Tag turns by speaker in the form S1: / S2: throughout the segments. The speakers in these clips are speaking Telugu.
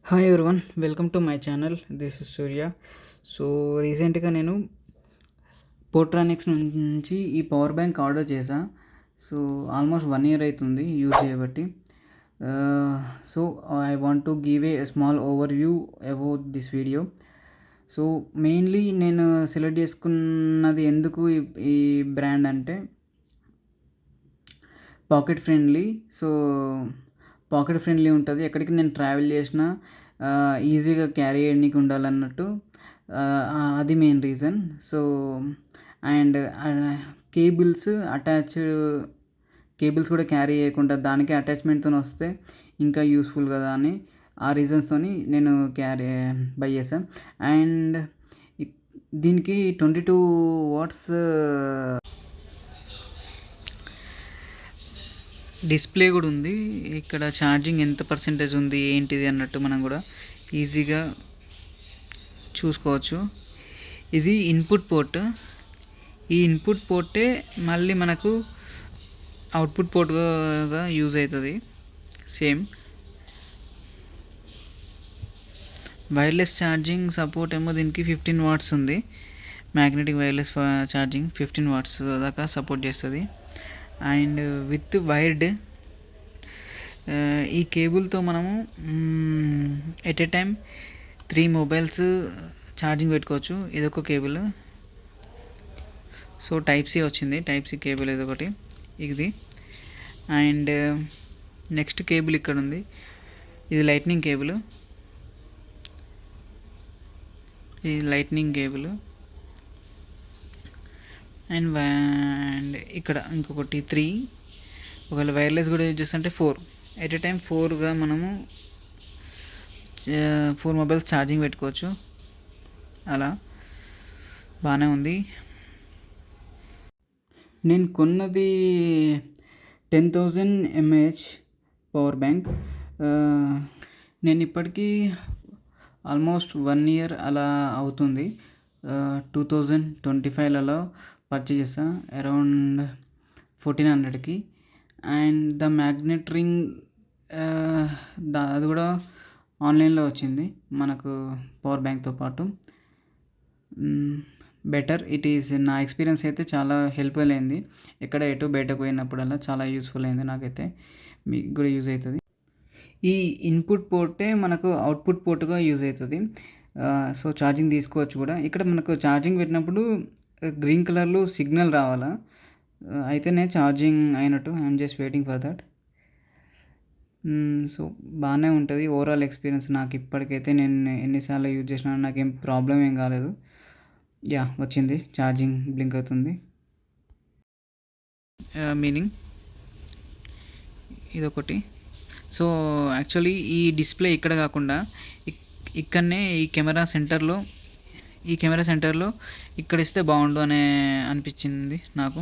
S1: Hi everyone, welcome to my channel. This is Surya. So రీసెంట్గా నేను పోర్ట్రానిక్స్ నుంచి ఈ పవర్ బ్యాంక్ ఆర్డర్ చేశా. సో ఆల్మోస్ట్ 1 year అవుతుంది యూజ్ చేయబట్టి. So I want to give a small over view about this video. So mainly నేను సెలెక్ట్ చేసుకున్నది ఎందుకు ఈ బ్రాండ్ అంటే pocket friendly. So pocket friendly ఉంటుంది, ఎక్కడికి నేను ట్రావెల్ చేసినా ఈజీగా క్యారీ చేయడానికి ఉండాలన్నట్టు. అది main reason. So and cables కూడా క్యారీ చేయకుండా దానికి అటాచ్మెంట్తో వస్తే ఇంకా యూస్ఫుల్ కదా అని ఆ రీజన్స్తో నేను బై చేశాను. అండ్ దీనికి 22 watts డిస్ప్లే కూడా ఉంది. ఇక్కడ ఛార్జింగ్ ఎంత పర్సెంటేజ్ ఉంది ఏంటిది అన్నట్టు మనం కూడా ఈజీగా చూసుకోవచ్చు. ఇది ఇన్పుట్ పోర్ట్. ఈ ఇన్పుట్ పోర్టే మళ్ళీ మనకు అవుట్పుట్ పోర్ట్గా యూజ్ అవుతుంది. సేమ్ వైర్లెస్ ఛార్జింగ్ సపోర్ట్ ఏమో దీనికి 15 watts ఉంది. మ్యాగ్నెటిక్ వైర్లెస్ ఛార్జింగ్ 15 watts దాకా సపోర్ట్ చేస్తుంది. అండ్ విత్ వైర్డ్ ఈ కేబుల్తో మనము at a time 3 mobiles charging పెట్టుకోవచ్చు. ఇదొక కేబుల్. సో టైప్ సి వచ్చింది, టైప్ సి కేబుల్ ఇదొకటి ఇది. అండ్ నెక్స్ట్ కేబుల్ ఇక్కడ ఉంది, ఇది లైట్నింగ్ కేబుల్. అండ్ ఇక్కడ ఇంకొకటి 3. ఒకవేళ వైర్లెస్ కూడా యూజ్ చేస్తుంటే 4. ఎట్ ఏ టైం 4గా మనము 4 mobiles ఛార్జింగ్ పెట్టుకోవచ్చు. అలా బాగానే ఉంది. నేను కొన్నది 10,000 mAh పవర్ బ్యాంక్. నేను ఇప్పటికీ ఆల్మోస్ట్ 1 year అలా అవుతుంది. 2025లలో పర్చేజ్ చేసాను అరౌండ్ 1400కి. అండ్ ద మ్యాగ్నెట్ రింగ్ అది కూడా ఆన్లైన్లో వచ్చింది మనకు పవర్ బ్యాంక్తో పాటు. Better it is. నా ఎక్స్పీరియన్స్ అయితే చాలా హెల్ప్ఫుల్ అయింది. ఎక్కడ ఎటు బయటకు పోయినప్పుడల్లా చాలా యూస్ఫుల్ అయింది. నాకైతే మీకు కూడా యూజ్ అవుతుంది. ఈ ఇన్పుట్ పోర్టే మనకు అవుట్పుట్ పోర్ట్గా యూజ్ అవుతుంది. సో ఛార్జింగ్ తీసుకోవచ్చు కూడా. ఇక్కడ మనకు ఛార్జింగ్ పెట్టినప్పుడు గ్రీన్ కలర్లో సిగ్నల్ రావాలా, అయితేనే ఛార్జింగ్ అయినట్టు. I'm just waiting for that. So బాగానే ఉంటుంది ఓవరాల్ ఎక్స్పీరియన్స్. నాకు ఇప్పటికైతే నేను ఎన్నిసార్లు యూజ్ చేసినా నాకేం ప్రాబ్లం ఏం కాలేదు. వచ్చింది, ఛార్జింగ్ బ్లింక్ అవుతుంది. మీనింగ్ ఇదొకటి. సో యాక్చువల్లీ ఈ డిస్ప్లే ఇక్కడ కాకుండా ఇక్కడనే ఈ కెమెరా సెంటర్లో ఇక్కడ ఇస్తే బాగుండు అనే అనిపించింది నాకు.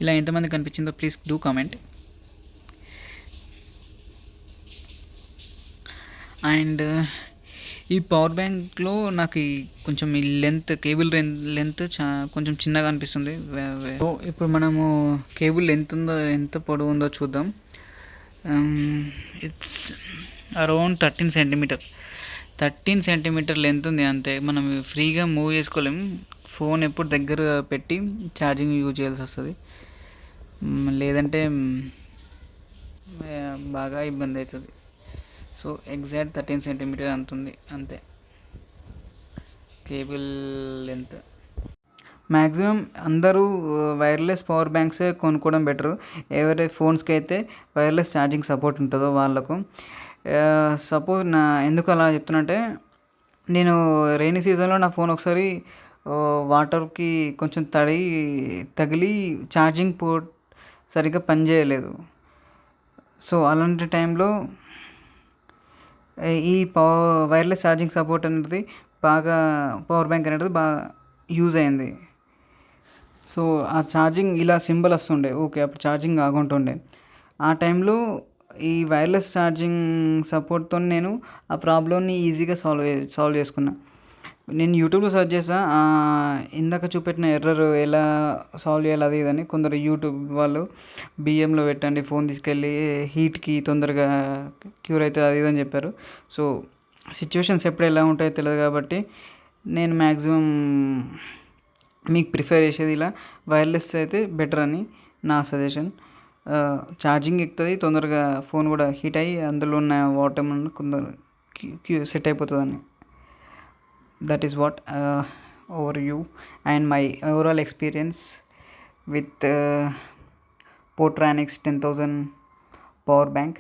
S1: ఇలా ఎంతమందికి అనిపించిందో ప్లీజ్ డూ కామెంట్. అండ్ ఈ పవర్ బ్యాంక్లో నాకు కొంచెం ఈ కేబుల్ లెంత్ కొంచెం చిన్నగా అనిపిస్తుంది. సో ఇప్పుడు మనము కేబుల్ ఎంత పొడవు ఉందో చూద్దాం. ఇట్స్ అరౌండ్ 13 centimeter లెంత్ ఉంది అంతే. మనం ఫ్రీగా మూవ్ చేసుకోలేము. ఫోన్ ఎప్పుడు దగ్గర పెట్టి ఛార్జింగ్ యూజ్ చేయాల్సి వస్తుంది, లేదంటే బాగా ఇబ్బంది అవుతుంది. సో ఎగ్జాక్ట్ 13 centimeter అంతుంది అంతే కేబుల్ లెంత్. మ్యాక్సిమం అందరూ వైర్లెస్ పవర్ బ్యాంక్సే కొనుక్కోవడం బెటరు. ఎవరి ఫోన్స్కి అయితే వైర్లెస్ ఛార్జింగ్ సపోర్ట్ ఉంటుందో వాళ్ళకు. సపోజ్ ఎందుకు అలా చెప్తున్నంటే, నేను రైనీ సీజన్లో నా ఫోన్ ఒకసారి వాటర్కి కొంచెం తగిలి ఛార్జింగ్ పోర్ట్ సరిగ్గా పనిచేయలేదు. సో అలాంటి టైంలో ఈ వైర్లెస్ ఛార్జింగ్ సపోర్ట్ అనేది పవర్ బ్యాంక్ అనేది బాగా యూజ్ అయింది. సో ఆ ఛార్జింగ్ ఇలా సింబల్ వస్తుండే, ఓకే అప్పుడు ఛార్జింగ్ ఆగుంటుండే. ఆ టైంలో ఈ వైర్లెస్ ఛార్జింగ్ సపోర్ట్తో నేను ఆ ప్రాబ్లమ్ని ఈజీగా సాల్వ్ చేసుకున్నా. నేను యూట్యూబ్లో సెర్చ్ చేసా ఇందాక చూపెట్టిన ఎర్రర్ ఎలా సాల్వ్ చేయాలి అది ఇదని. కొందరు యూట్యూబ్ వాళ్ళు బియ్యంలో పెట్టండి ఫోన్ తీసుకెళ్ళి హీట్కి తొందరగా క్యూర్ అవుతుంది అది ఇదని చెప్పారు. సో సిచ్యువేషన్స్ ఎప్పుడు ఎలా ఉంటాయో తెలియదు కాబట్టి నేను మ్యాక్సిమం మీకు ప్రిఫర్ చేసేది ఇలా వైర్లెస్ అయితే బెటర్ అని నా సజెషన్. ఛార్జింగ్ ఎక్కుతుంది తొందరగా, ఫోన్ కూడా హీట్ అయ్యి అందులో ఉన్న వాటర్ కొందరు సెట్ అయిపోతుందని. That is what overview and my overall experience with Portranix 10,000 power bank.